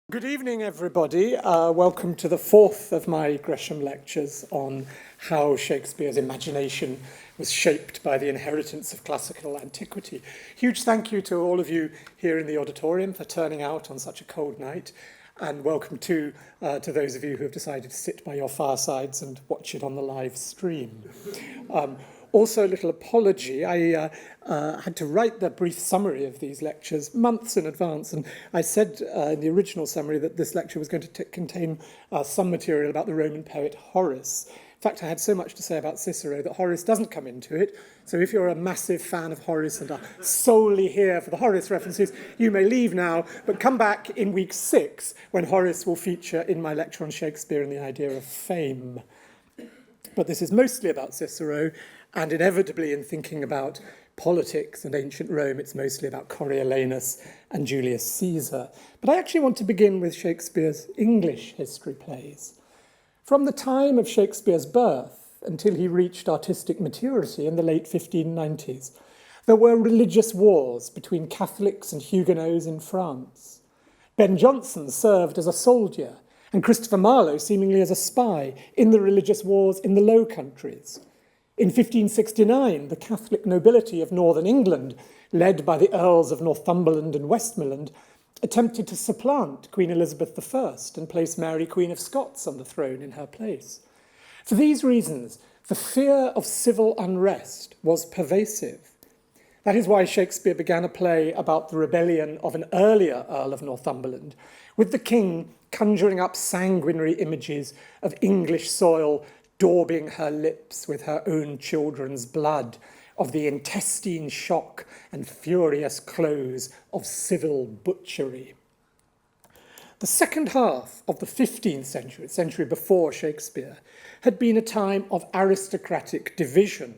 Good evening, everybody. Welcome to the fourth of my Gresham lectures on how Shakespeare's imagination was shaped by the inheritance of classical antiquity. Huge thank you to all of you here in the auditorium for turning out on such a cold night, and welcome to those of you who have decided to sit by your firesides and watch it on the live stream. Also, a little apology. I had to write the brief summary of these lectures months in advance, and I said in the original summary that this lecture was going to contain some material about the Roman poet Horace. In fact, I had so much to say about Cicero that Horace doesn't come into it. So if you're a massive fan of Horace and are solely here for the Horace references, you may leave now, but come back in week 6 when Horace will feature in my lecture on Shakespeare and the idea of fame. But this is mostly about Cicero, and inevitably in thinking about politics and ancient Rome, it's mostly about Coriolanus and Julius Caesar. But I actually want to begin with Shakespeare's English history plays. From the time of Shakespeare's birth until he reached artistic maturity in the late 1590s, there were religious wars between Catholics and Huguenots in France. Ben Jonson served as a soldier, and Christopher Marlowe seemingly as a spy in the religious wars in the Low Countries. In 1569, the Catholic nobility of northern England, led by the Earls of Northumberland and Westmoreland, attempted to supplant Queen Elizabeth I and place Mary, Queen of Scots, on the throne in her place. For these reasons, the fear of civil unrest was pervasive. That is why Shakespeare began a play about the rebellion of an earlier Earl of Northumberland, with the king conjuring up sanguinary images of English soil daubing her lips with her own children's blood, of the intestine shock and furious close of civil butchery. The second half of the 15th century, century before Shakespeare, had been a time of aristocratic division,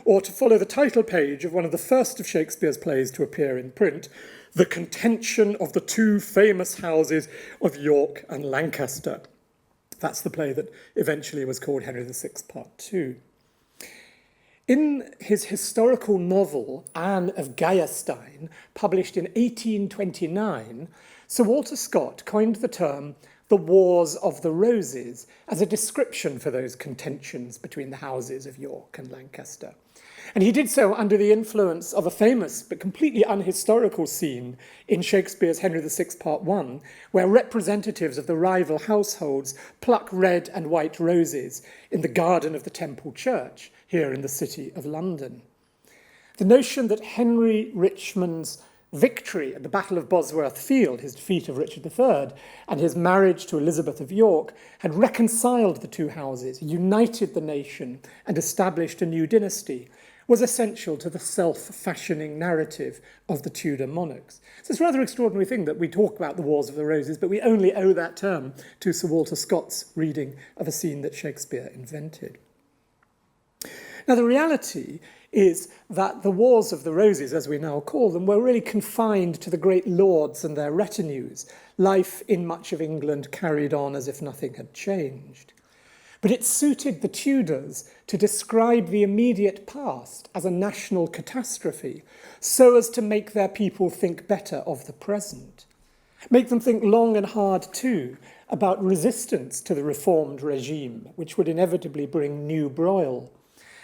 or to follow the title page of one of the first of Shakespeare's plays to appear in print, the contention of the two famous houses of York and Lancaster. That's the play that eventually was called Henry VI, Part 2. In his historical novel, Anne of Geierstein, published in 1829, Sir Walter Scott coined the term the Wars of the Roses as a description for those contentions between the houses of York and Lancaster. And he did so under the influence of a famous but completely unhistorical scene in Shakespeare's Henry VI, Part 1, where representatives of the rival households pluck red and white roses in the garden of the Temple Church here in the city of London. The notion that Henry Richmond's victory at the Battle of Bosworth Field, his defeat of Richard III, and his marriage to Elizabeth of York had reconciled the two houses, united the nation, and established a new dynasty, was essential to the self-fashioning narrative of the Tudor monarchs. So it's a rather extraordinary thing that we talk about the Wars of the Roses, but we only owe that term to Sir Walter Scott's reading of a scene that Shakespeare invented. Now, the reality is that the Wars of the Roses, as we now call them, were really confined to the great lords and their retinues. Life in much of England carried on as if nothing had changed. But it suited the Tudors to describe the immediate past as a national catastrophe so as to make their people think better of the present. Make them think long and hard, too, about resistance to the reformed regime, which would inevitably bring new broil.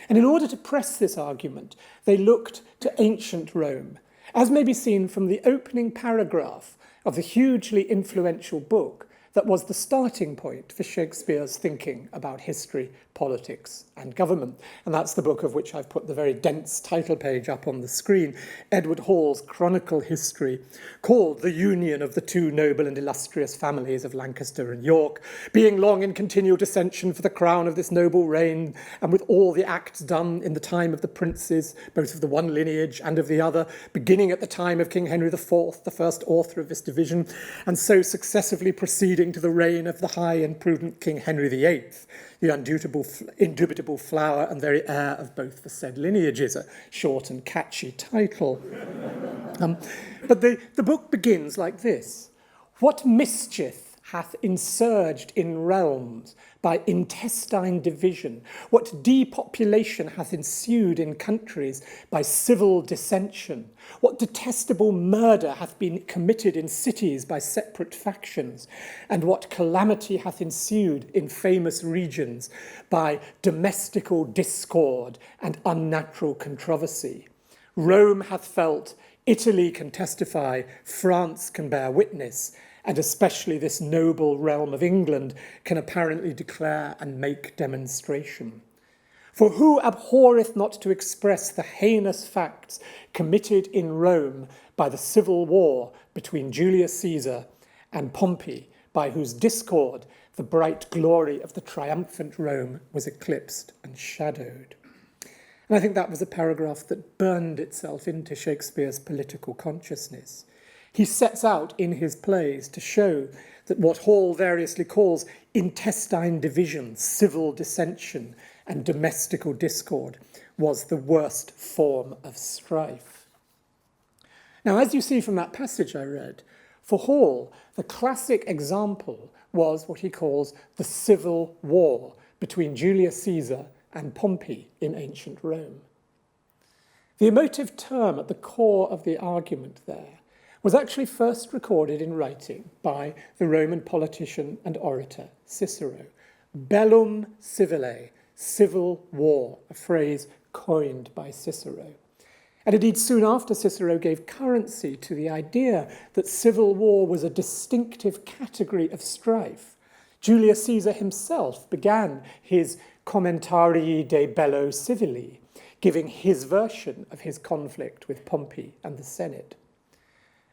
And in order to press this argument, they looked to ancient Rome, as may be seen from the opening paragraph of the hugely influential book that was the starting point for Shakespeare's thinking about history, politics, and government. And that's the book of which I've put the very dense title page up on the screen, Edward Hall's Chronicle History, called The Union of the Two Noble and Illustrious Families of Lancaster and York, being long in continual dissension for the crown of this noble reign, and with all the acts done in the time of the princes, both of the one lineage and of the other, beginning at the time of King Henry IV, the first author of this division, and so successively proceeding to the reign of the high and prudent King Henry VIII, the indubitable flower and very heir of both the said lineages, a short and catchy title. But the book begins like this. What mischief hath insurged in realms by intestine division, what depopulation hath ensued in countries by civil dissension, what detestable murder hath been committed in cities by separate factions, and what calamity hath ensued in famous regions by domestical discord and unnatural controversy. Rome hath felt, Italy can testify, France can bear witness, and especially this noble realm of England can apparently declare and make demonstration. For who abhorreth not to express the heinous facts committed in Rome by the civil war between Julius Caesar and Pompey, by whose discord the bright glory of the triumphant Rome was eclipsed and shadowed? And I think that was a paragraph that burned itself into Shakespeare's political consciousness. He sets out in his plays to show that what Hall variously calls intestine division, civil dissension, and domestical discord was the worst form of strife. Now, as you see from that passage I read, for Hall, the classic example was what he calls the civil war between Julius Caesar and Pompey in ancient Rome. The emotive term at the core of the argument there was actually first recorded in writing by the Roman politician and orator Cicero. Bellum civile, civil war, a phrase coined by Cicero. And indeed, soon after, Cicero gave currency to the idea that civil war was a distinctive category of strife. Julius Caesar himself began his Commentarii de Bello Civili, giving his version of his conflict with Pompey and the Senate.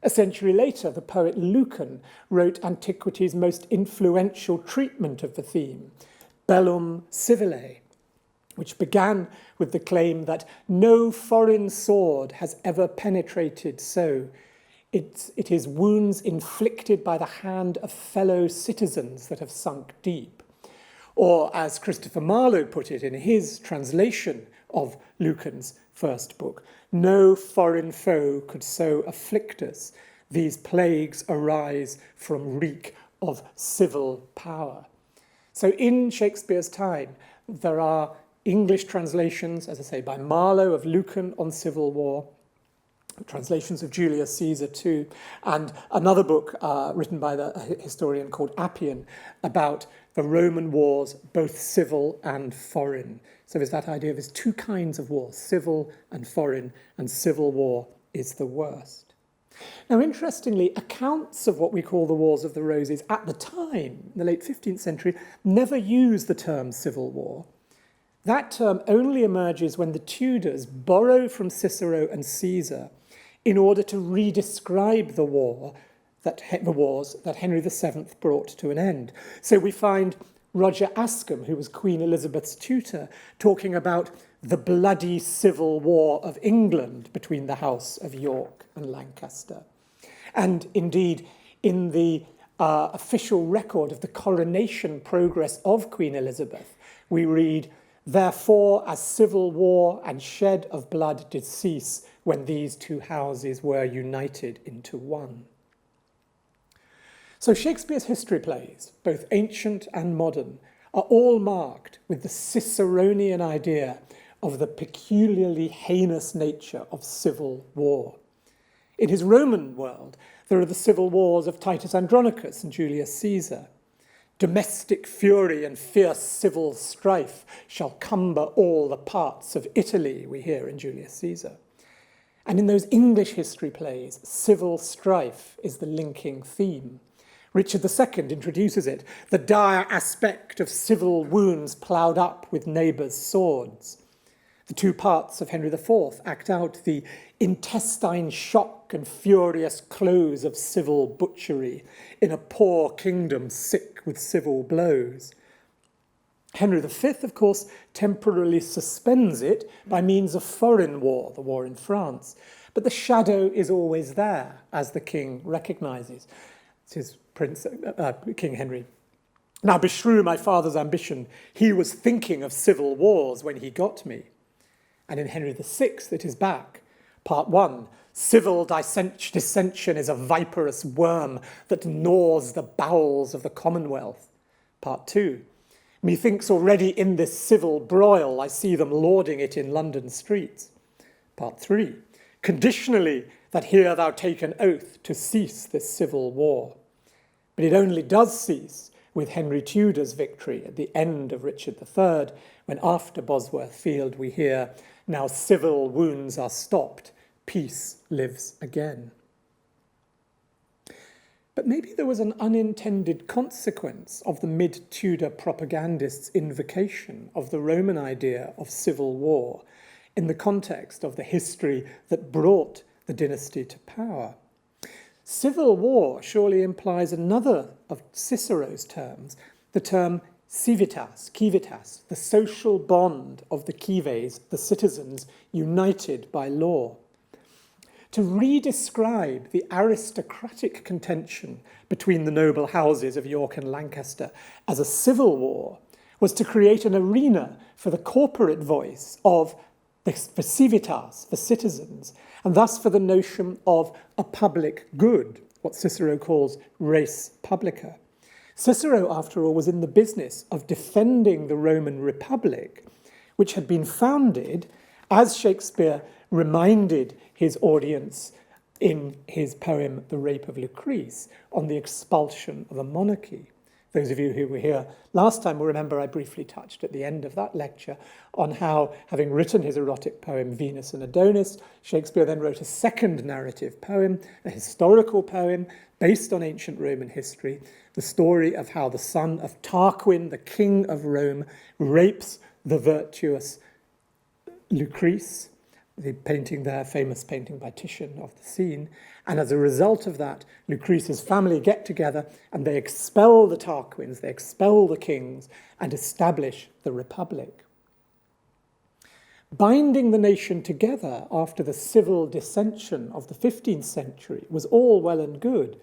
A century later, the poet Lucan wrote antiquity's most influential treatment of the theme, Bellum Civile, which began with the claim that no foreign sword has ever penetrated so. It is wounds inflicted by the hand of fellow citizens that have sunk deep. Or, as Christopher Marlowe put it in his translation of Lucan's first book, no foreign foe could so afflict us. These plagues arise from wreak of civil power. So in Shakespeare's time, there are English translations, as I say, by Marlowe of Lucan on civil war, translations of Julius Caesar too, and another book written by the historian called Appian about the Roman wars, both civil and foreign. So there's that idea of there's two kinds of war, civil and foreign, and civil war is the worst. Now, interestingly, accounts of what we call the Wars of the Roses at the time, in the late 15th century, never used the term civil war. That term only emerges when the Tudors borrow from Cicero and Caesar in order to redescribe the wars that Henry VII brought to an end. So we find Roger Ascham, who was Queen Elizabeth's tutor, talking about the bloody civil war of England between the House of York and Lancaster. And indeed, in the official record of the coronation progress of Queen Elizabeth, we read, "Therefore, as civil war and shed of blood did cease when these two houses were united into one." So Shakespeare's history plays, both ancient and modern, are all marked with the Ciceronian idea of the peculiarly heinous nature of civil war. In his Roman world, there are the civil wars of Titus Andronicus and Julius Caesar. Domestic fury and fierce civil strife shall cumber all the parts of Italy, we hear in Julius Caesar. And in those English history plays, civil strife is the linking theme. Richard II introduces it, the dire aspect of civil wounds ploughed up with neighbours' swords. The two parts of Henry IV act out the intestine shock and furious close of civil butchery in a poor kingdom sick with civil blows. Henry V, of course, temporarily suspends it by means of foreign war, the war in France. But the shadow is always there, as the king recognises. It's his King Henry. "Now beshrew my father's ambition. He was thinking of civil wars when he got me." And in Henry VI, it is back. Part 1, Civil dissension is a viperous worm that gnaws the bowels of the Commonwealth. Part 2. Methinks already in this civil broil I see them lauding it in London streets. Part 3. Conditionally that here thou take an oath to cease this civil war. But it only does cease with Henry Tudor's victory at the end of Richard III, when after Bosworth Field we hear, now civil wounds are stopped, peace lives again. But maybe there was an unintended consequence of the mid-Tudor propagandists' invocation of the Roman idea of civil war in the context of the history that brought the dynasty to power. Civil war surely implies another of Cicero's terms, the term civitas, the social bond of the cives, the citizens united by law. To re-describe the aristocratic contention between the noble houses of York and Lancaster as a civil war was to create an arena for the corporate voice of for civitas, for citizens, and thus for the notion of a public good, what Cicero calls res publica. Cicero, after all, was in the business of defending the Roman Republic, which had been founded, as Shakespeare reminded his audience in his poem The Rape of Lucrece, on the expulsion of a monarchy. Those of you who were here last time will remember I briefly touched at the end of that lecture on how, having written his erotic poem Venus and Adonis, Shakespeare then wrote a second narrative poem, a historical poem based on ancient Roman history, the story of how the son of Tarquin, the king of Rome, rapes the virtuous Lucrece, the painting there, famous painting by Titian of the scene. And as a result of that, Lucrece's family get together and they expel the Tarquins, they expel the kings, and establish the Republic. Binding the nation together after the civil dissension of the 15th century was all well and good.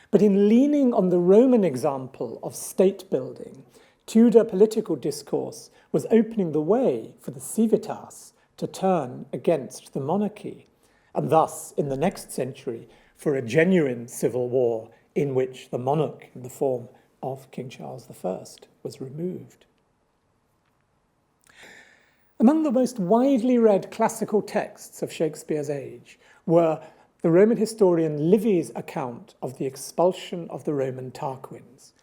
But in leaning on the Roman example of state building, Tudor political discourse was opening the way for the civitas to turn against the monarchy, and thus, in the next century, for a genuine civil war in which the monarch, in the form of King Charles I, was removed. Among the most widely read classical texts of Shakespeare's age were the Roman historian Livy's account of the expulsion of the Roman Tarquins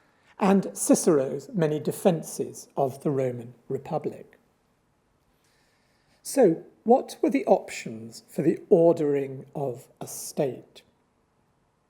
and Cicero's many defences of the Roman Republic. So, what were the options for the ordering of a state?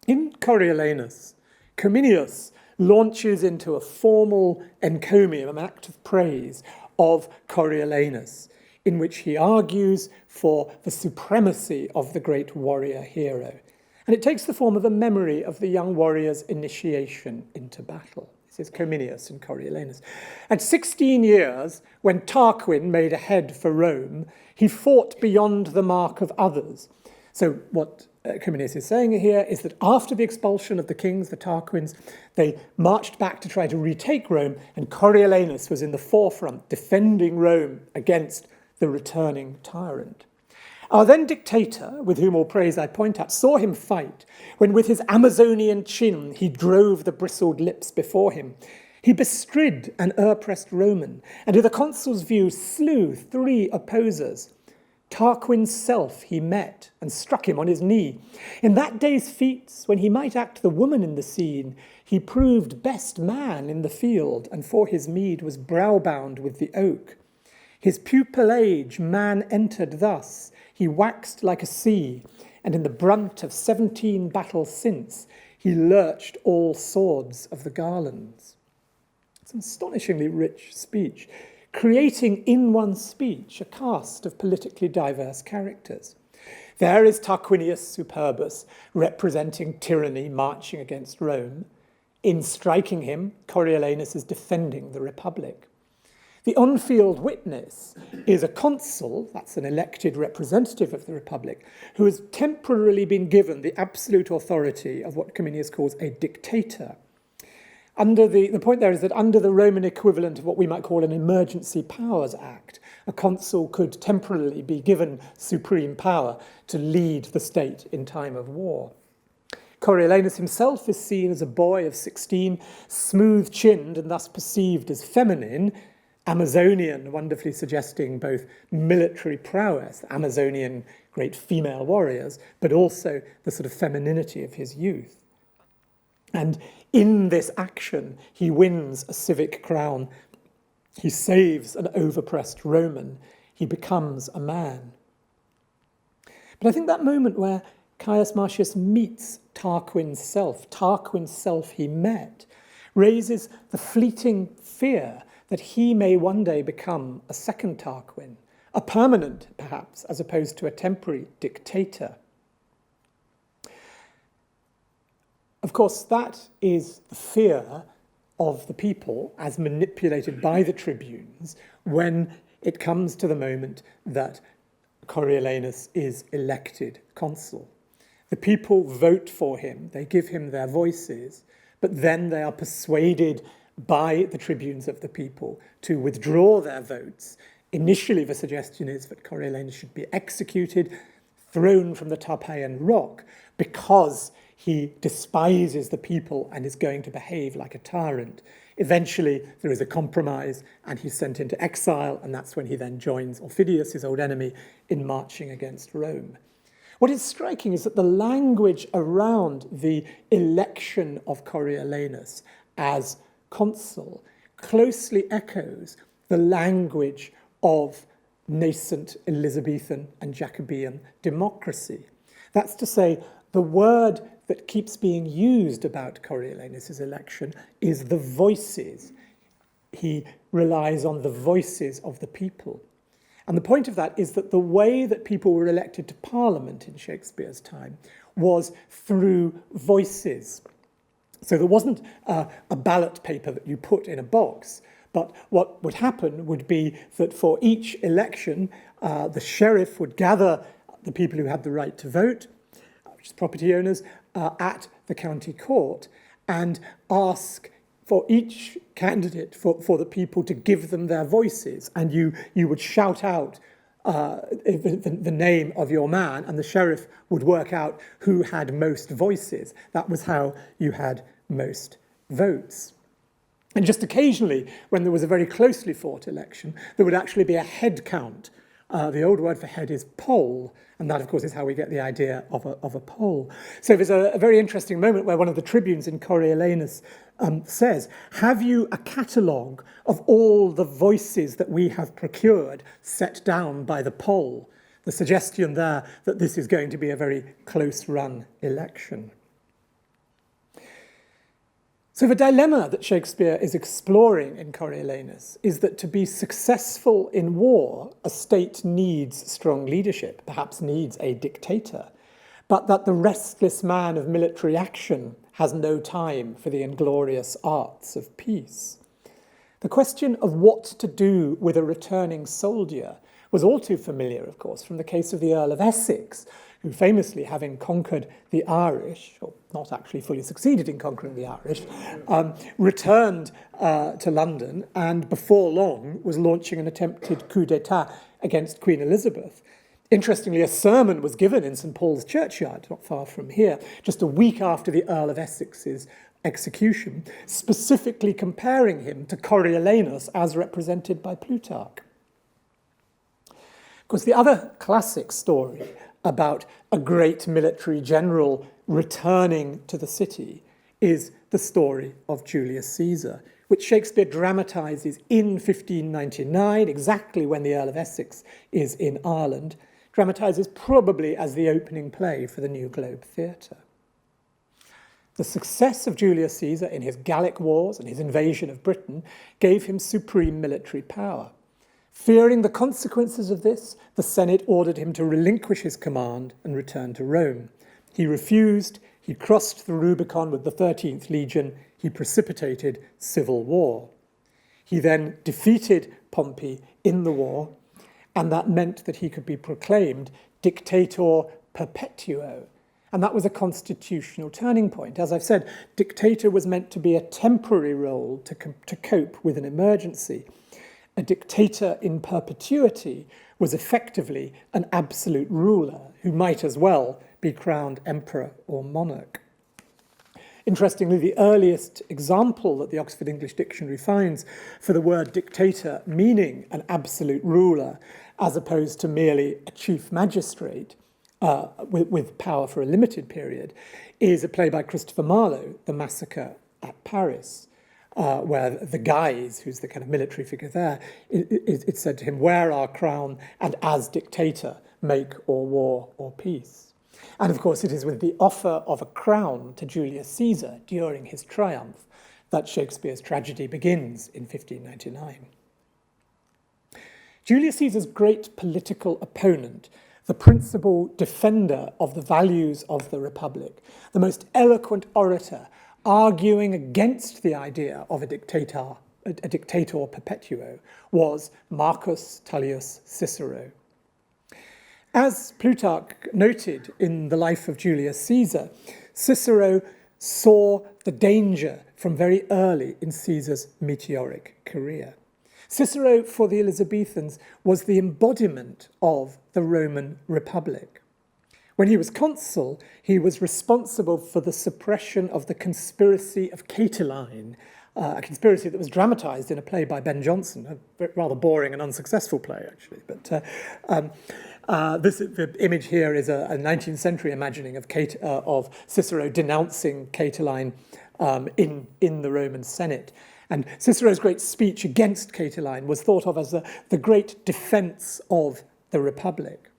In Coriolanus, Cominius launches into a formal encomium, an act of praise of Coriolanus, in which he argues for the supremacy of the great warrior hero. And it takes the form of a memory of the young warrior's initiation into battle. This is Cominius and Coriolanus. At 16 years, when Tarquin made a head for Rome, he fought beyond the mark of others. So what Cominius is saying here is that after the expulsion of the kings, the Tarquins, they marched back to try to retake Rome, and Coriolanus was in the forefront, defending Rome against the returning tyrant. Our then dictator, with whom all praise I point at, saw him fight, when with his Amazonian chin he drove the bristled lips before him. He bestrid an erpressed Roman, and to the consul's view slew 3 opposers. Tarquin's self he met, and struck him on his knee. In that day's feats, when he might act the woman in the scene, he proved best man in the field, and for his meed was browbound with the oak. His pupillage man entered thus, he waxed like a sea, and in the brunt of 17 battles since, he lurched all swords of the garlands. It's an astonishingly rich speech, creating in one speech a cast of politically diverse characters. There is Tarquinius Superbus, representing tyranny marching against Rome. In striking him, Coriolanus is defending the Republic. The on-field witness is a consul, that's an elected representative of the Republic, who has temporarily been given the absolute authority of what Cominius calls a dictator. the point there is that under the Roman equivalent of what we might call an Emergency Powers Act, a consul could temporarily be given supreme power to lead the state in time of war. Coriolanus himself is seen as a boy of 16, smooth-chinned and thus perceived as feminine, Amazonian, wonderfully suggesting both military prowess, Amazonian great female warriors, but also the sort of femininity of his youth. And in this action, he wins a civic crown. He saves an overpressed Roman. He becomes a man. But I think that moment where Caius Marcius meets Tarquin's self he met, raises the fleeting fear that he may one day become a second Tarquin, a permanent, perhaps, as opposed to a temporary dictator. Of course, that is the fear of the people as manipulated by the tribunes when it comes to the moment that Coriolanus is elected consul. The people vote for him, they give him their voices, but then they are persuaded by the tribunes of the people to withdraw their votes. Initially, the suggestion is that Coriolanus should be executed, thrown from the Tarpeian rock, because he despises the people and is going to behave like a tyrant. Eventually, there is a compromise, and he's sent into exile, and that's when he then joins Aufidius, his old enemy, in marching against Rome. What is striking is that the language around the election of Coriolanus as consul closely echoes the language of nascent Elizabethan and Jacobean democracy. That's to say, the word that keeps being used about Coriolanus' election is the voices. He relies on the voices of the people. And the point of that is that the way that people were elected to Parliament in Shakespeare's time was through voices. So there wasn't a ballot paper that you put in a box, but what would happen would be that for each election, the sheriff would gather the people who had the right to vote, which is property owners, at the county court, and ask for each candidate, for the people to give them their voices. And you would shout out the name of your man, and the sheriff would work out who had most voices. That was how you had most votes. And just occasionally, when there was a very closely fought election, there would actually be a head count. The old word for head is poll, and that, of course, is how we get the idea of a poll. So there's a very interesting moment where one of the tribunes in Coriolanus says, "Have you a catalogue of all the voices that we have procured set down by the poll?" The suggestion there that this is going to be a very close-run election. So the dilemma that Shakespeare is exploring in Coriolanus is that to be successful in war, a state needs strong leadership, perhaps needs a dictator, but that the restless man of military action has no time for the inglorious arts of peace. The question of what to do with a returning soldier was all too familiar, of course, from the case of the Earl of Essex, who famously, having conquered the Irish, or not actually fully succeeded in conquering the Irish, returned to London and before long was launching an attempted coup d'etat against Queen Elizabeth. Interestingly, a sermon was given in St. Paul's churchyard, not far from here, just a week after the Earl of Essex's execution, specifically comparing him to Coriolanus as represented by Plutarch. Of course, the other classic story about a great military general returning to the city is the story of Julius Caesar, which Shakespeare dramatises in 1599, exactly when the Earl of Essex is in Ireland, dramatises probably as the opening play for the New Globe Theatre. The success of Julius Caesar in his Gallic Wars and his invasion of Britain gave him supreme military power. Fearing the consequences of this, the Senate ordered him to relinquish his command and return to Rome. He refused, he crossed the Rubicon with the 13th Legion, he precipitated civil war. He then defeated Pompey in the war, and that meant that he could be proclaimed dictator perpetuo, And that was a constitutional turning point. As I've said, dictator was meant to be a temporary role to cope with an emergency. A dictator in perpetuity was effectively an absolute ruler who might as well be crowned emperor or monarch. Interestingly, the earliest example that the Oxford English Dictionary finds for the word dictator meaning an absolute ruler as opposed to merely a chief magistrate with power for a limited period is a play by Christopher Marlowe, The Massacre at Paris, where the Guise, who's the kind of military figure there, it said to him, "Wear our crown and as dictator make or war or peace." And of course, it is with the offer of a crown to Julius Caesar during his triumph that Shakespeare's tragedy begins in 1599. Julius Caesar's great political opponent, the principal defender of the values of the Republic, the most eloquent orator arguing against the idea of a dictator perpetuo, was Marcus Tullius Cicero. As Plutarch noted in the life of Julius Caesar, Cicero saw the danger from very early in Caesar's meteoric career. Cicero, for the Elizabethans, was the embodiment of the Roman Republic. When he was consul, he was responsible for the suppression of the conspiracy of Catiline, a conspiracy that was dramatized in a play by Ben Jonson, a rather boring and unsuccessful play, actually. But the image here is a 19th century imagining of Cicero denouncing Catiline in the Roman Senate. And Cicero's great speech against Catiline was thought of as the great defense of the Republic.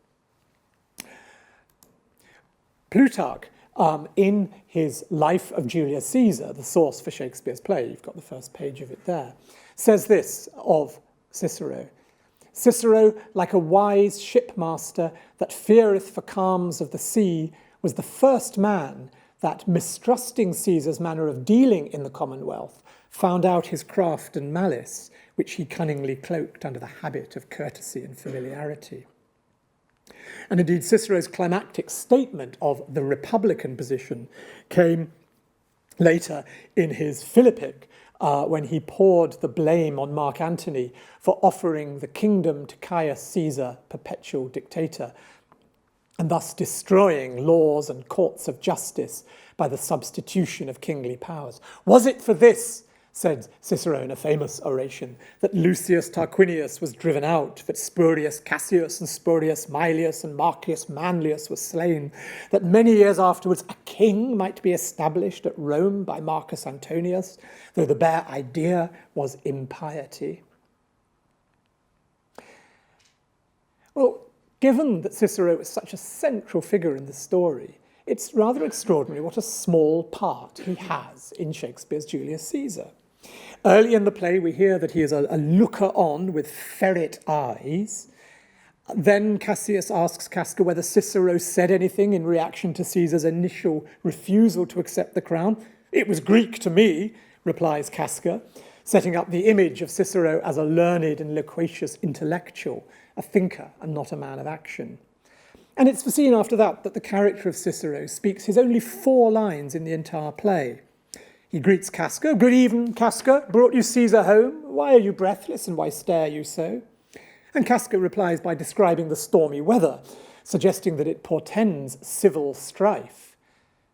Plutarch, in his Life of Julius Caesar, the source for Shakespeare's play, you've got the first page of it there, says this of Cicero: "Cicero, like a wise shipmaster that feareth for calms of the sea, was the first man that, mistrusting Caesar's manner of dealing in the Commonwealth, found out his craft and malice, which he cunningly cloaked under the habit of courtesy and familiarity." And indeed, Cicero's climactic statement of the Republican position came later in his Philippic, when he poured the blame on Mark Antony for offering the kingdom to Caius Caesar, perpetual dictator, and thus destroying laws and courts of justice by the substitution of kingly powers. "Was it for this," said Cicero in a famous oration, "that Lucius Tarquinius was driven out, that Spurius Cassius and Spurius Maelius and Marcius Manlius were slain, that many years afterwards a king might be established at Rome by Marcus Antonius, though the bare idea was impiety?" Well, given that Cicero is such a central figure in the story, it's rather extraordinary what a small part he has in Shakespeare's Julius Caesar. Early in the play, we hear that he is a looker-on with ferret eyes. Then Cassius asks Casca whether Cicero said anything in reaction to Caesar's initial refusal to accept the crown. "It was Greek to me," replies Casca, setting up the image of Cicero as a learned and loquacious intellectual, a thinker and not a man of action. And it's foreseen after that the character of Cicero speaks his only 4 lines in the entire play. He greets Casca. "Good even, Casca. Brought you Caesar home? Why are you breathless and why stare you so?" And Casca replies by describing the stormy weather, suggesting that it portends civil strife.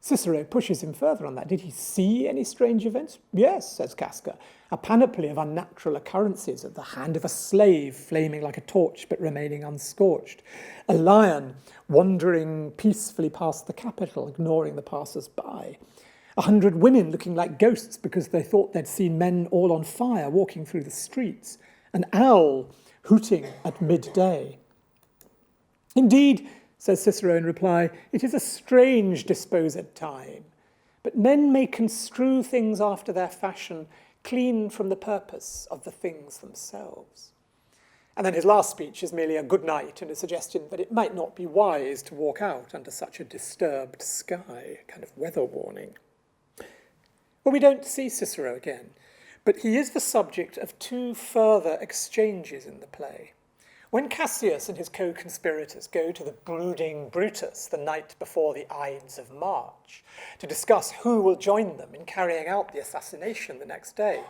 Cicero pushes him further on that. "Did he see any strange events?" "Yes," says Casca, "a panoply of unnatural occurrences, of the hand of a slave flaming like a torch but remaining unscorched, a lion wandering peacefully past the Capitol, ignoring the passers-by, 100 women looking like ghosts because they thought they'd seen men all on fire walking through the streets, an owl hooting at midday." "Indeed," says Cicero in reply, "it is a strange disposed time, but men may construe things after their fashion, clean from the purpose of the things themselves." And then his last speech is merely a good night and a suggestion that it might not be wise to walk out under such a disturbed sky, a kind of weather warning. Well, we don't see Cicero again, but he is the subject of 2 further exchanges in the play. When Cassius and his co-conspirators go to the brooding Brutus the night before the Ides of March to discuss who will join them in carrying out the assassination the next day,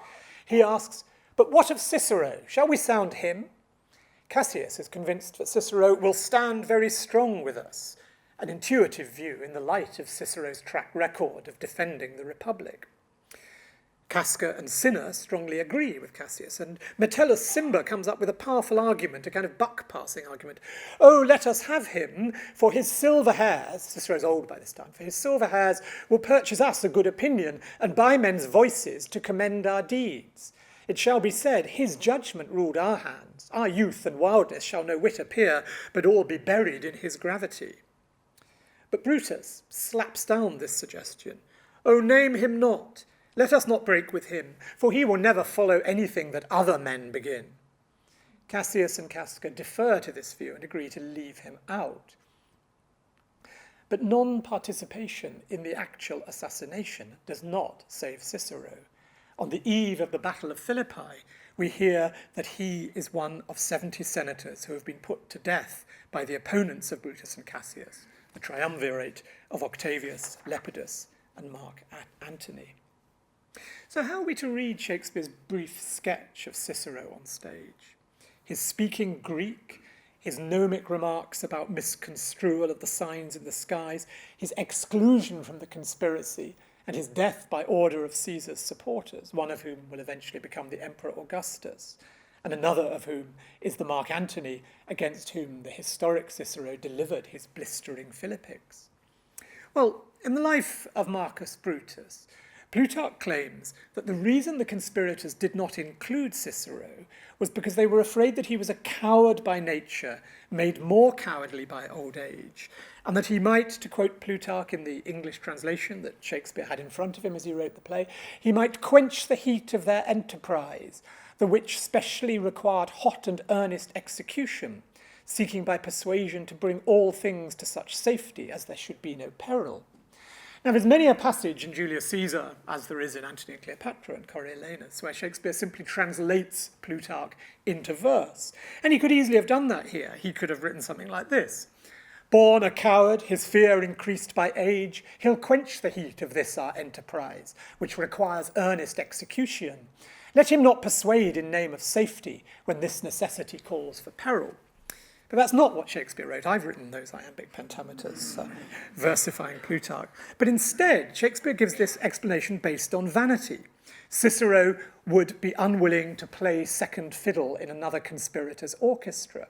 he asks, "But what of Cicero? Shall we sound him?" Cassius is convinced that Cicero will stand very strong with us, an intuitive view in the light of Cicero's track record of defending the Republic. Casca and Cinna strongly agree with Cassius, and Metellus Cimber comes up with a powerful argument, a kind of buck-passing argument. "Oh, let us have him, for his silver hairs," Cicero's old by this time, "for his silver hairs will purchase us a good opinion, and buy men's voices to commend our deeds. It shall be said, his judgment ruled our hands. Our youth and wildness shall no whit appear, but all be buried in his gravity." But Brutus slaps down this suggestion. "Oh, name him not. Let us not break with him, for he will never follow anything that other men begin." Cassius and Casca defer to this view and agree to leave him out. But non-participation in the actual assassination does not save Cicero. On the eve of the Battle of Philippi, we hear that he is one of 70 senators who have been put to death by the opponents of Brutus and Cassius, the triumvirate of Octavius, Lepidus, and Mark Antony. So how are we to read Shakespeare's brief sketch of Cicero on stage? His speaking Greek, his gnomic remarks about misconstrual of the signs in the skies, his exclusion from the conspiracy, and his death by order of Caesar's supporters, one of whom will eventually become the Emperor Augustus, and another of whom is the Mark Antony against whom the historic Cicero delivered his blistering Philippics. Well, in the life of Marcus Brutus, Plutarch claims that the reason the conspirators did not include Cicero was because they were afraid that he was a coward by nature, made more cowardly by old age, and that he might, to quote Plutarch in the English translation that Shakespeare had in front of him as he wrote the play, he might quench the heat of their enterprise, the which specially required hot and earnest execution, seeking by persuasion to bring all things to such safety as there should be no peril. Now, there's many a passage in Julius Caesar, as there is in Antony and Cleopatra and Coriolanus, where Shakespeare simply translates Plutarch into verse. And he could easily have done that here. He could have written something like this. "Born a coward, his fear increased by age, he'll quench the heat of this our enterprise, which requires earnest execution. Let him not persuade in name of safety, when this necessity calls for peril." But that's not what Shakespeare wrote. I've written those iambic pentameters, versifying Plutarch. But instead, Shakespeare gives this explanation based on vanity. Cicero would be unwilling to play second fiddle in another conspirator's orchestra.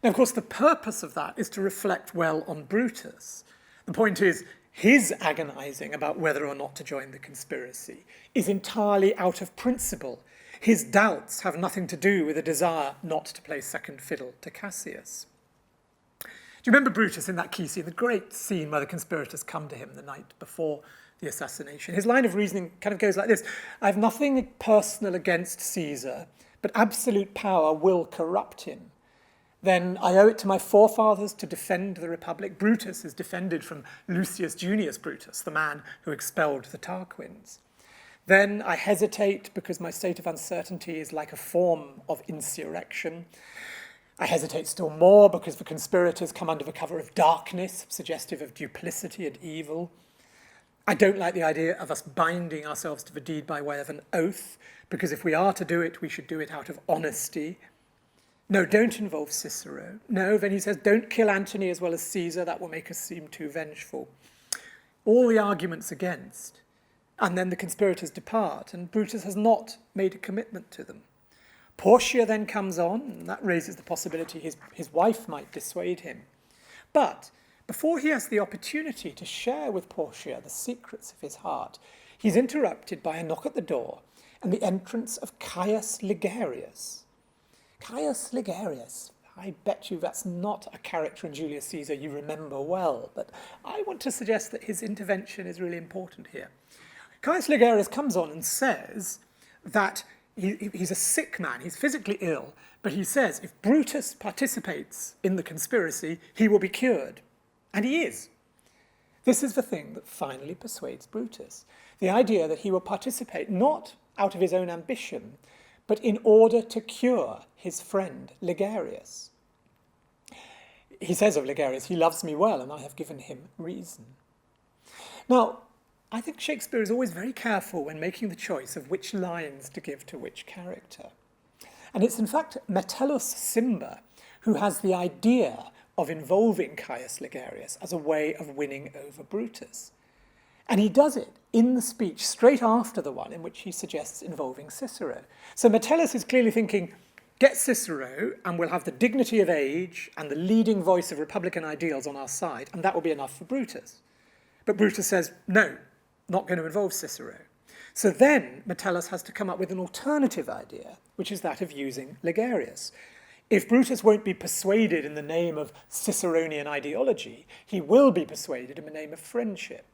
Now, of course, the purpose of that is to reflect well on Brutus. The point is, his agonizing about whether or not to join the conspiracy is entirely out of principle. His doubts have nothing to do with a desire not to play second fiddle to Cassius. Do you remember Brutus in that key scene, the great scene where the conspirators come to him the night before the assassination? His line of reasoning kind of goes like this: "I have nothing personal against Caesar, but absolute power will corrupt him. Then I owe it to my forefathers to defend the Republic." Brutus is defended from Lucius Junius Brutus, the man who expelled the Tarquins. "Then I hesitate because my state of uncertainty is like a form of insurrection. I hesitate still more because the conspirators come under the cover of darkness, suggestive of duplicity and evil. I don't like the idea of us binding ourselves to the deed by way of an oath, because if we are to do it, we should do it out of honesty. No, don't involve Cicero. No," then he says, "don't kill Antony as well as Caesar. That will make us seem too vengeful." All the arguments against. And then the conspirators depart, and Brutus has not made a commitment to them. Portia then comes on, and that raises the possibility his wife might dissuade him. But before he has the opportunity to share with Portia the secrets of his heart, he's interrupted by a knock at the door and the entrance of Caius Ligarius. Caius Ligarius. I bet you that's not a character in Julius Caesar you remember well, but I want to suggest that his intervention is really important here. Caius Ligarius comes on and says that he's a sick man, he's physically ill, but he says if Brutus participates in the conspiracy, he will be cured. And he is. This is the thing that finally persuades Brutus. The idea that he will participate not out of his own ambition, but in order to cure his friend Ligarius. He says of Ligarius, he loves me well, and I have given him reason. Now, I think Shakespeare is always very careful when making the choice of which lines to give to which character. And it's in fact Metellus Cimber who has the idea of involving Caius Ligarius as a way of winning over Brutus. And he does it in the speech straight after the one in which he suggests involving Cicero. So Metellus is clearly thinking, get Cicero and we'll have the dignity of age and the leading voice of Republican ideals on our side, and that will be enough for Brutus. But Brutus says, no, not going to involve Cicero. So then Metellus has to come up with an alternative idea, which is that of using Ligarius. If Brutus won't be persuaded in the name of Ciceronian ideology, he will be persuaded in the name of friendship.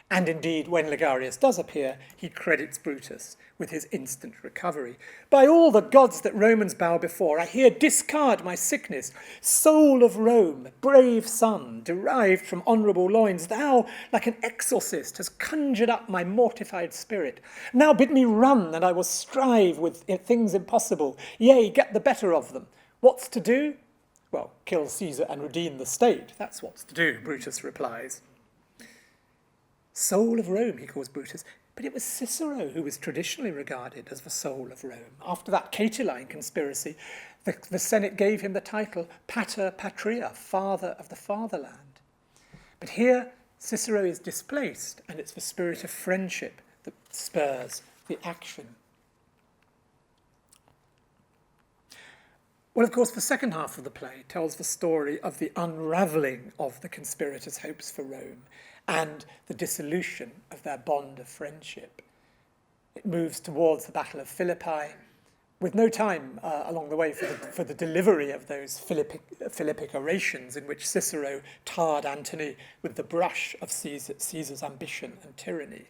And indeed, when Ligarius does appear, he credits Brutus with his instant recovery. By all the gods that Romans bow before, I here discard my sickness. Soul of Rome, brave son, derived from honourable loins, thou, like an exorcist, hast conjured up my mortified spirit. Now bid me run, and I will strive with things impossible, yea, get the better of them. What's to do? Well, kill Caesar and redeem the state. That's what's to do, Brutus replies. Soul of Rome, he calls Brutus, but it was Cicero who was traditionally regarded as the soul of Rome. After that Catiline conspiracy, the Senate gave him the title Pater Patria, father of the fatherland. But here, Cicero is displaced, and it's the spirit of friendship that spurs the action. Well, of course, the second half of the play tells the story of the unravelling of the conspirators' hopes for Rome and the dissolution of their bond of friendship. It moves towards the Battle of Philippi, with no time along the way for the delivery of those Philippic orations in which Cicero tarred Antony with the brush of Caesar's ambition and tyranny.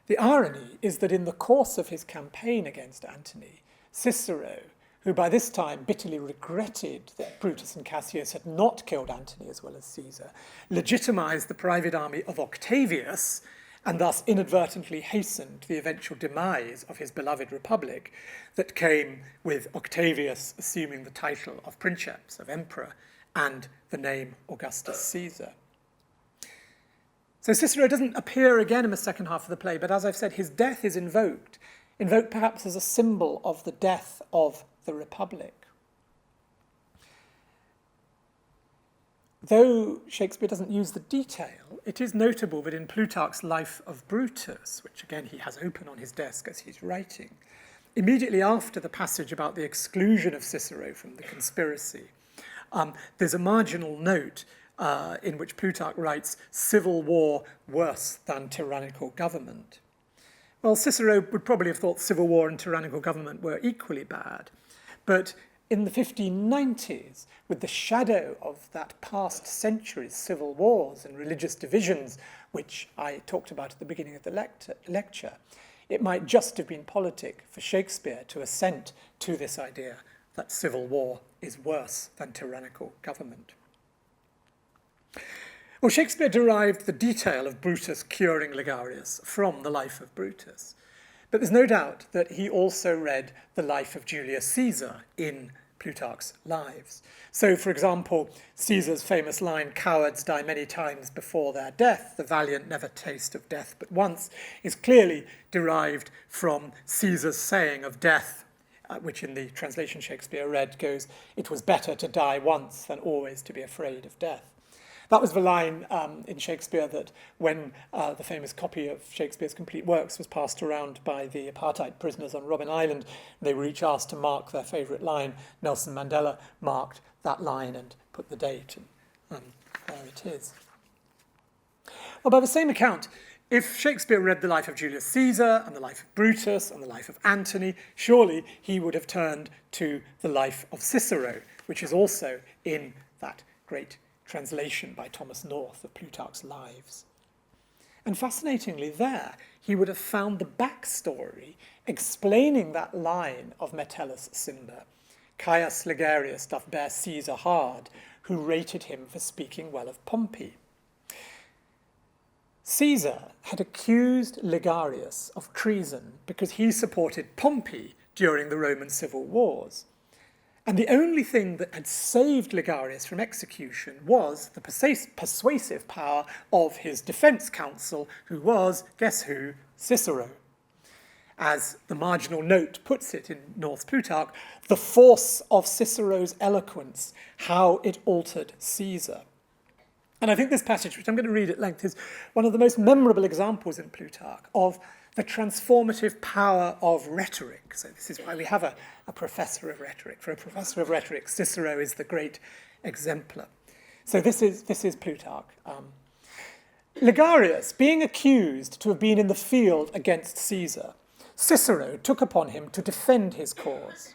The irony is that in the course of his campaign against Antony, Cicero, who by this time bitterly regretted that Brutus and Cassius had not killed Antony as well as Caesar, legitimized the private army of Octavius and thus inadvertently hastened the eventual demise of his beloved republic that came with Octavius assuming the title of princeps, of emperor, and the name Augustus Caesar. So Cicero doesn't appear again in the second half of the play, but as I've said, his death is invoked perhaps as a symbol of the death of the Republic. Though Shakespeare doesn't use the detail, it is notable that in Plutarch's Life of Brutus, which again he has open on his desk as he's writing, immediately after the passage about the exclusion of Cicero from the conspiracy, there's a marginal note in which Plutarch writes, "Civil war worse than tyrannical government." Well, Cicero would probably have thought civil war and tyrannical government were equally bad. But in the 1590s, with the shadow of that past century's civil wars and religious divisions, which I talked about at the beginning of the lecture, it might just have been politic for Shakespeare to assent to this idea that civil war is worse than tyrannical government. Well, Shakespeare derived the detail of Brutus curing Ligarius from the Life of Brutus. But there's no doubt that he also read the life of Julius Caesar in Plutarch's Lives. So, for example, Caesar's famous line, "Cowards die many times before their death, the valiant never taste of death but once," is clearly derived from Caesar's saying of death, which in the translation Shakespeare read goes, "It was better to die once than always to be afraid of death." That was the line in Shakespeare that when the famous copy of Shakespeare's complete works was passed around by the apartheid prisoners on Robben Island, they were each asked to mark their favourite line. Nelson Mandela marked that line and put the date, and there it is. Well, by the same account, if Shakespeare read the life of Julius Caesar and the life of Brutus and the life of Antony, surely he would have turned to the life of Cicero, which is also in that great translation by Thomas North of Plutarch's Lives. And fascinatingly there, he would have found the backstory explaining that line of Metellus Cimber. Caius Ligarius doth bear Caesar hard, who rated him for speaking well of Pompey. Caesar had accused Ligarius of treason because he supported Pompey during the Roman civil wars. And the only thing that had saved Ligarius from execution was the persuasive power of his defense counsel, who was, guess who, Cicero. As the marginal note puts it in North Plutarch, the force of Cicero's eloquence, how it altered Caesar. And I think this passage, which I'm going to read at length, is one of the most memorable examples in Plutarch of the transformative power of rhetoric. So this is why we have a professor of rhetoric. For a professor of rhetoric, Cicero is the great exemplar. So this is Plutarch. Ligarius, being accused to have been in the field against Caesar, Cicero took upon him to defend his cause.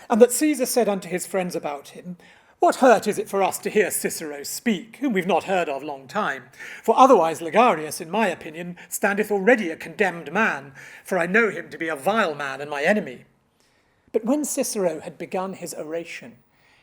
And that Caesar said unto his friends about him, "What hurt is it for us to hear Cicero speak, whom we've not heard of long time? For otherwise Ligarius, in my opinion, standeth already a condemned man, for I know him to be a vile man and my enemy." But when Cicero had begun his oration,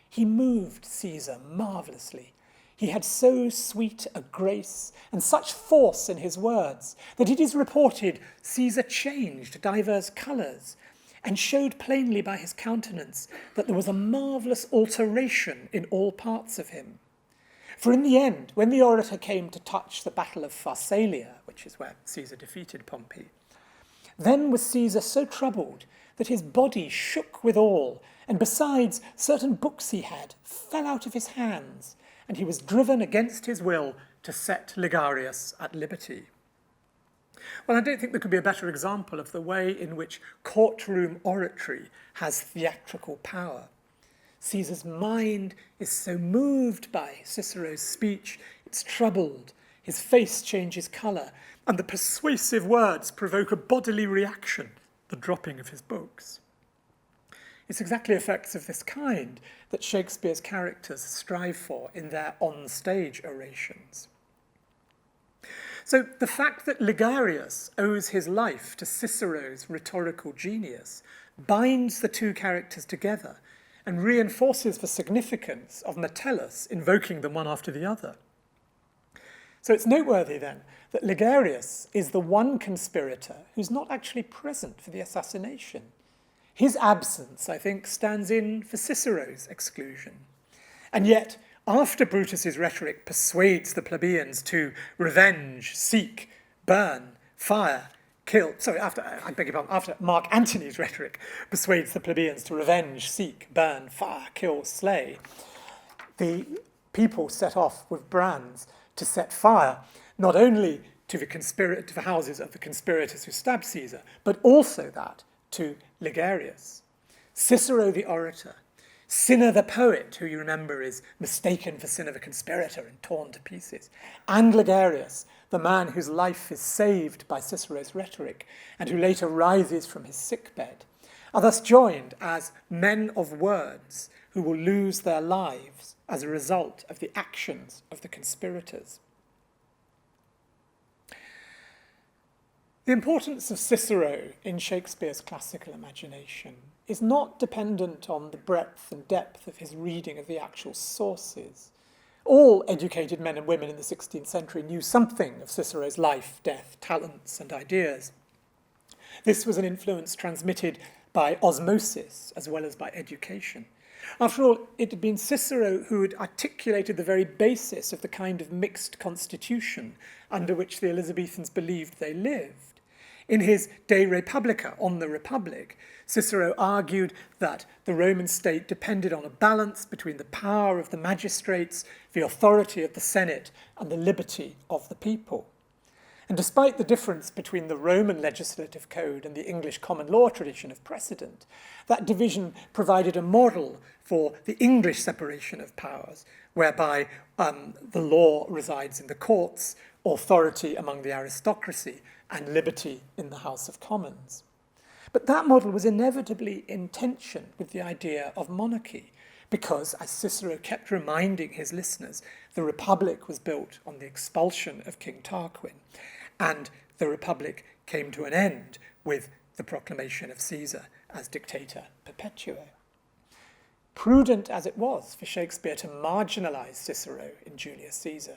he moved Caesar marvellously. He had so sweet a grace and such force in his words that it is reported Caesar changed divers colours and showed plainly by his countenance that there was a marvellous alteration in all parts of him. For in the end, when the orator came to touch the battle of Pharsalia, which is where Caesar defeated Pompey, then was Caesar so troubled that his body shook withal, and besides, certain books he had fell out of his hands, and he was driven against his will to set Ligarius at liberty. Well, I don't think there could be a better example of the way in which courtroom oratory has theatrical power. Caesar's mind is so moved by Cicero's speech, it's troubled, his face changes colour, and the persuasive words provoke a bodily reaction, the dropping of his books. It's exactly effects of this kind that Shakespeare's characters strive for in their on-stage orations. So the fact that Ligarius owes his life to Cicero's rhetorical genius binds the two characters together and reinforces the significance of Metellus invoking them one after the other. So it's noteworthy then that Ligarius is the one conspirator who's not actually present for the assassination. His absence, I think, stands in for Cicero's exclusion. And yet, after Brutus's rhetoric persuades the plebeians to revenge, seek, burn, fire, kill, after Mark Antony's rhetoric persuades the plebeians to revenge, seek, burn, fire, kill, slay, the people set off with brands to set fire, not only to the houses of the conspirators who stabbed Caesar, but also that to Ligarius. Cicero the orator, Cinna the poet, who you remember is mistaken for Cinna the conspirator and torn to pieces, and Ligarius, the man whose life is saved by Cicero's rhetoric and who later rises from his sickbed, are thus joined as men of words who will lose their lives as a result of the actions of the conspirators. The importance of Cicero in Shakespeare's classical imagination is not dependent on the breadth and depth of his reading of the actual sources. All educated men and women in the 16th century knew something of Cicero's life, death, talents, and ideas. This was an influence transmitted by osmosis as well as by education. After all, it had been Cicero who had articulated the very basis of the kind of mixed constitution under which the Elizabethans believed they lived. In his De Republica, on the Republic, Cicero argued that the Roman state depended on a balance between the power of the magistrates, the authority of the Senate, and the liberty of the people. And despite the difference between the Roman legislative code and the English common law tradition of precedent, that division provided a model for the English separation of powers, whereby the law resides in the courts, authority among the aristocracy, and liberty in the House of Commons. But that model was inevitably in tension with the idea of monarchy, because, as Cicero kept reminding his listeners, the Republic was built on the expulsion of King Tarquin, and the Republic came to an end with the proclamation of Caesar as dictator perpetuo. Prudent as it was for Shakespeare to marginalise Cicero in Julius Caesar,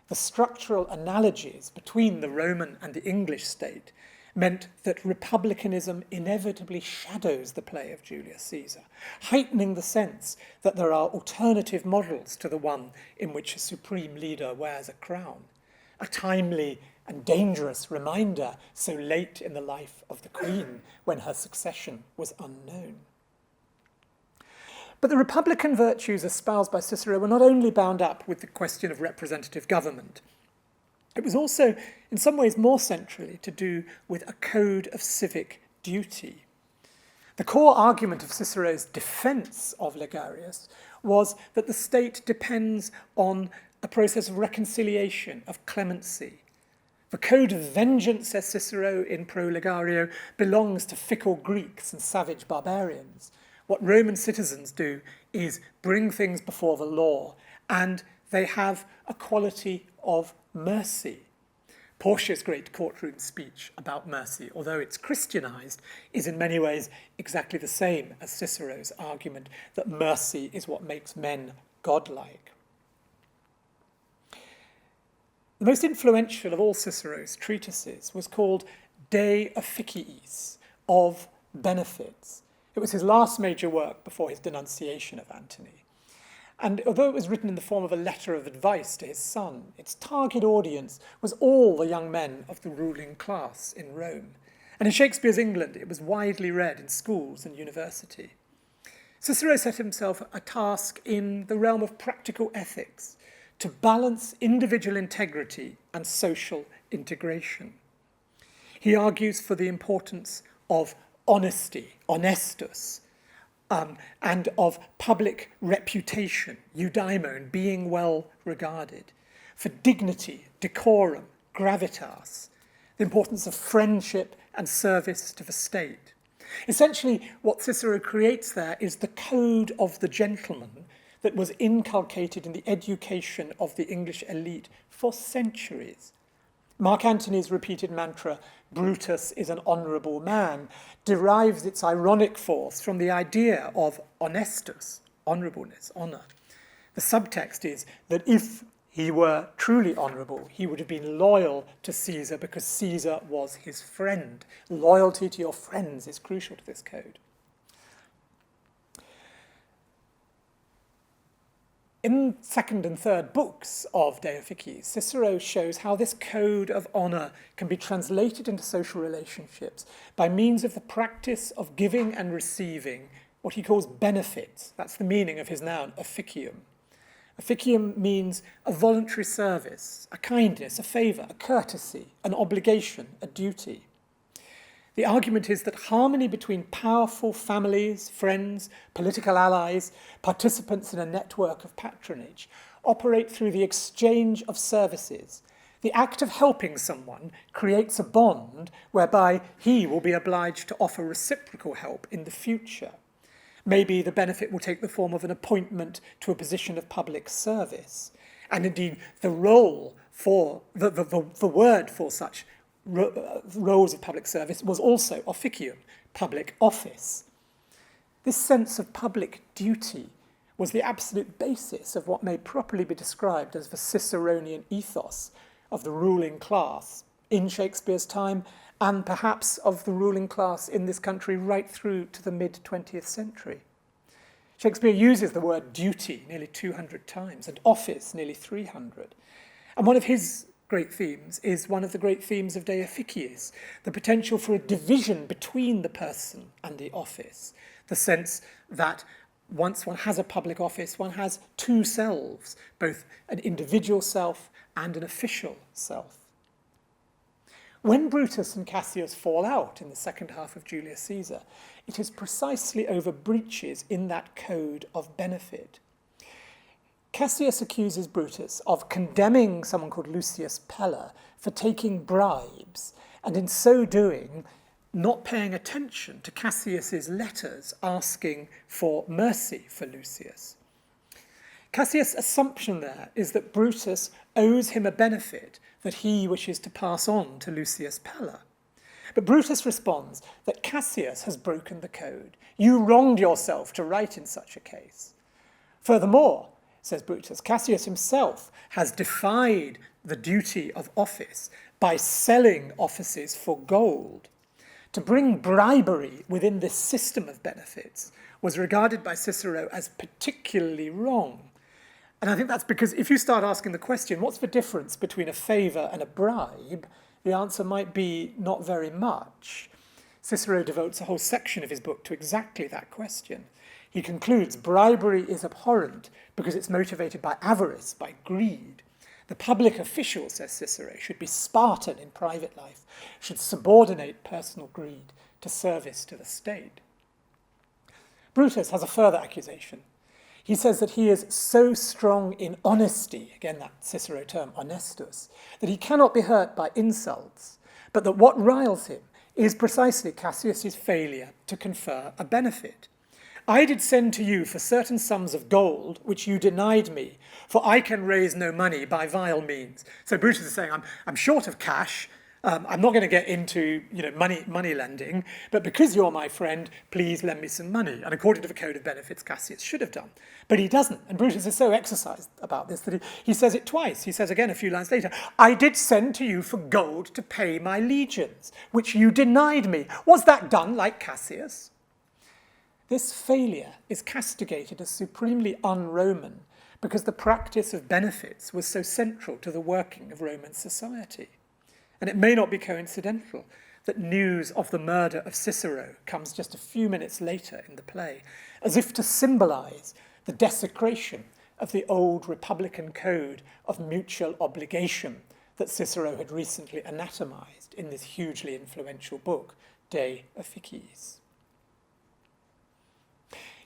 the structural analogies between the Roman and the English state meant that republicanism inevitably shadows the play of Julius Caesar, heightening the sense that there are alternative models to the one in which a supreme leader wears a crown, a timely and dangerous reminder so late in the life of the Queen when her succession was unknown. But the republican virtues espoused by Cicero were not only bound up with the question of representative government. It was also, in some ways more centrally, to do with a code of civic duty. The core argument of Cicero's defense of Ligarius was that the state depends on a process of reconciliation, of clemency. The code of vengeance, says Cicero in Pro Ligario, belongs to fickle Greeks and savage barbarians. What Roman citizens do is bring things before the law, and they have a quality of mercy. Portia's great courtroom speech about mercy, although it's Christianized, is in many ways exactly the same as Cicero's argument that mercy is what makes men godlike. The most influential of all Cicero's treatises was called De Officiis, of benefits. It was his last major work before his denunciation of Antony. And although it was written in the form of a letter of advice to his son, its target audience was all the young men of the ruling class in Rome. And in Shakespeare's England, it was widely read in schools and university. Cicero set himself a task in the realm of practical ethics to balance individual integrity and social integration. He argues for the importance of honesty, honestus, and of public reputation, eudaimon, being well regarded, for dignity, decorum, gravitas, the importance of friendship and service to the state. Essentially, what Cicero creates there is the code of the gentleman that was inculcated in the education of the English elite for centuries. Mark Antony's repeated mantra, Brutus is an honourable man, derives its ironic force from the idea of honestus, honourableness, honour. The subtext is that if he were truly honourable, he would have been loyal to Caesar because Caesar was his friend. Loyalty to your friends is crucial to this code. In second and third books of De Officiis, Cicero shows how this code of honour can be translated into social relationships by means of the practice of giving and receiving what he calls benefits. That's the meaning of his noun, officium. Officium means a voluntary service, a kindness, a favour, a courtesy, an obligation, a duty. The argument is that harmony between powerful families, friends, political allies, participants in a network of patronage, operate through the exchange of services. The act of helping someone creates a bond whereby he will be obliged to offer reciprocal help in the future. Maybe the benefit will take the form of an appointment to a position of public service. And indeed, the role for, the word for such roles of public service was also officium, public office. This sense of public duty was the absolute basis of what may properly be described as the Ciceronian ethos of the ruling class in Shakespeare's time, and perhaps of the ruling class in this country right through to the mid-20th century. Shakespeare uses the word duty nearly 200 times, and office nearly 300. And one of his great themes is one of the great themes of De Officiis, the potential for a division between the person and the office, the sense that once one has a public office, one has two selves, both an individual self and an official self. When Brutus and Cassius fall out in the second half of Julius Caesar, it is precisely over breaches in that code of benefit. Cassius accuses Brutus of condemning someone called Lucius Pella for taking bribes, and in so doing, not paying attention to Cassius's letters asking for mercy for Lucius. Cassius' assumption there is that Brutus owes him a benefit that he wishes to pass on to Lucius Pella. But Brutus responds that Cassius has broken the code. You wronged yourself to write in such a case. Furthermore, says Brutus, Cassius himself has defied the duty of office by selling offices for gold, to bring bribery within this system of benefits was regarded by Cicero as particularly wrong. And I think that's because if you start asking the question, what's the difference between a favour and a bribe, the answer might be not very much. Cicero devotes a whole section of his book to exactly that question. He concludes, bribery is abhorrent because it's motivated by avarice, by greed. The public official, says Cicero, should be Spartan in private life, should subordinate personal greed to service to the state. Brutus has a further accusation. He says that he is so strong in honesty, again that Cicero term, honestus, that he cannot be hurt by insults, but that what riles him is precisely Cassius's failure to confer a benefit. I did send to you for certain sums of gold, which you denied me, for I can raise no money by vile means. So Brutus is saying, I'm short of cash. I'm not going to get into money lending, but because you're my friend, please lend me some money. And according to the Code of Benefits, Cassius should have done. But he doesn't. And Brutus is so exercised about this that he says it twice. He says again a few lines later, I did send to you for gold to pay my legions, which you denied me. Was that done like Cassius? This failure is castigated as supremely un-Roman because the practice of benefits was so central to the working of Roman society. And it may not be coincidental that news of the murder of Cicero comes just a few minutes later in the play, as if to symbolize the desecration of the old Republican code of mutual obligation that Cicero had recently anatomized in this hugely influential book, De Officiis.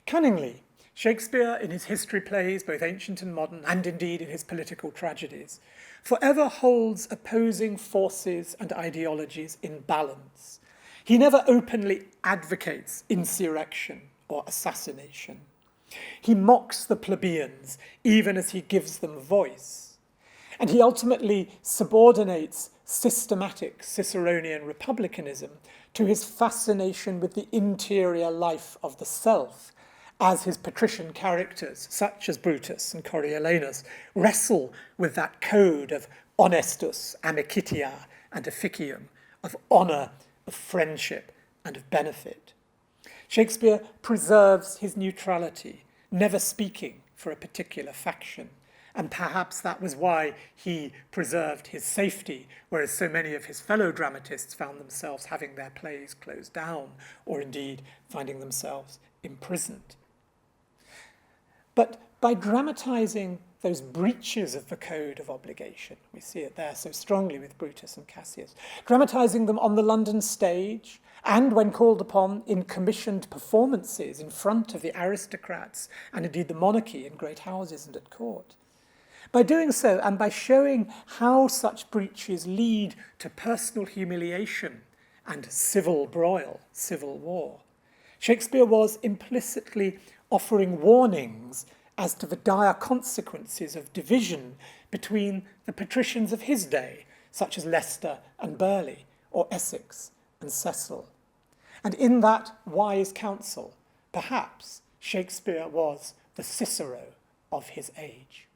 Cunningly, Shakespeare, in his history plays, both ancient and modern, and indeed in his political tragedies, forever holds opposing forces and ideologies in balance. He never openly advocates insurrection or assassination. He mocks the plebeians, even as he gives them voice. And he ultimately subordinates systematic Ciceronian republicanism to his fascination with the interior life of the self, as his patrician characters, such as Brutus and Coriolanus, wrestle with that code of honestus, amicitia, and officium, of honour, of friendship, and of benefit. Shakespeare preserves his neutrality, never speaking for a particular faction, and perhaps that was why he preserved his safety, whereas so many of his fellow dramatists found themselves having their plays closed down, or indeed finding themselves imprisoned. But by dramatising those breaches of the code of obligation, we see it there so strongly with Brutus and Cassius, dramatising them on the London stage and, when called upon, in commissioned performances in front of the aristocrats and indeed the monarchy in great houses and at court. By doing so, and by showing how such breaches lead to personal humiliation and civil broil, civil war, Shakespeare was implicitly offering warnings as to the dire consequences of division between the patricians of his day, such as Leicester and Burleigh, or Essex and Cecil. And in that wise counsel, perhaps Shakespeare was the Cicero of his age.